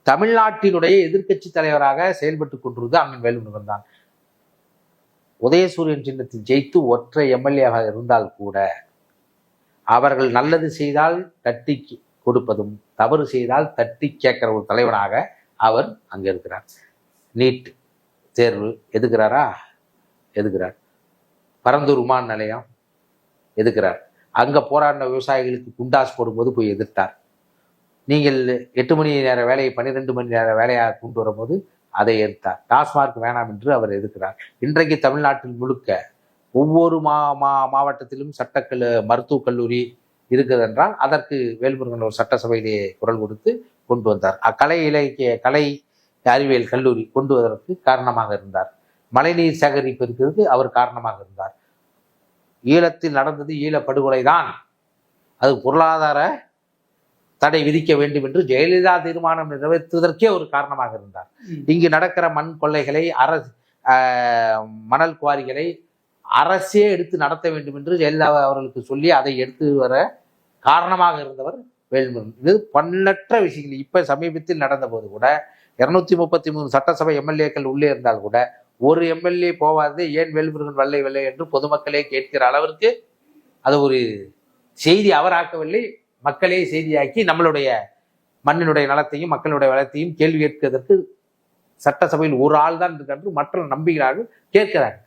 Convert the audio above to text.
தமிழ்நாட்டினுடைய எதிர்க்கட்சி தலைவராக செயல்பட்டு கொண்டிருந்தது அண்ணன் வேல்முருகன் தான். உதயசூரியன் சின்னத்தில் ஜெயித்து ஒற்றை எம்எல்ஏவாக இருந்தால் கூட அவர்கள் நல்லது செய்தால் தட்டி கொடுப்பதும் தவறு செய்தால் தட்டி கேட்கிற ஒரு தலைவனாக அவர் அங்க இருக்கிறார். நீட் தேர்வு எதுக்குறாரா? எதுக்குறார். பரந்தூர் விமான நிலையம் எதுக்குறார். அங்க போராடின விவசாயிகளுக்கு குண்டாஸ் போடும்போது போய் எதிர்த்தார். நீங்கள் 8 மணி நேர வேலையை 12 மணி நேர வேலையாக கொண்டு வரும்போது அதை எதிர்த்தார். டாஸ்மார்க் வேணாம் என்று அவர் எதிர்க்கிறார். இன்றைக்கு தமிழ்நாட்டில் முழுக்க ஒவ்வொரு மாவட்டத்திலும் மருத்துவக் கல்லூரி இருக்குது என்றால் அதற்கு வேல்முருகன் ஒரு சட்டசபையிலேயே குரல் கொடுத்து கொண்டு வந்தார். கலை அறிவியல் கல்லூரி கொண்டு வருவதற்கு காரணமாக இருந்தார். மழைநீர் சேகரிப்பு இருக்கிறது அவர் காரணமாக இருந்தார். ஈழத்தில் நடந்தது ஈழப்படுகொலை தான், அது பொருளாதார தடை விதிக்க வேண்டும் என்று ஜெயலலிதா தீர்மானம் நிறைவேற்றுவதற்கே ஒரு காரணமாக இருந்தார். இங்கு நடக்கிற மண் கொள்ளைகளை மணல் குவாரிகளை அரசே எடுத்து நடத்த வேண்டும் என்று ஜெயலலிதா அவர்களுக்கு சொல்லி அதை எடுத்து வர காரணமாக இருந்தவர் வேல்முருகன். இது பன்னற்ற விஷயங்கள். இப்ப சமீபத்தில் நடந்த போது கூட 233 சட்டசபை எம்எல்ஏக்கள் உள்ளே இருந்தால் கூட ஒரு எம்எல்ஏ போவாது, ஏன் வேல்முருகன் வெள்ளை என்று பொதுமக்களே கேட்கிற அளவிற்கு அது ஒரு செய்தி அவர் ஆக்கவில்லை, மக்களே செய்தியாக்கி நம்மளுடைய மண்ணினுடைய நலத்தையும் மக்களுடைய வளத்தையும் கேள்வி கேட்கிறதற்கு சட்டசபையில் ஒரு ஆள் தான் இருக்காரு, மற்ற நம்புகிறார்கள், கேட்கிறார்கள்.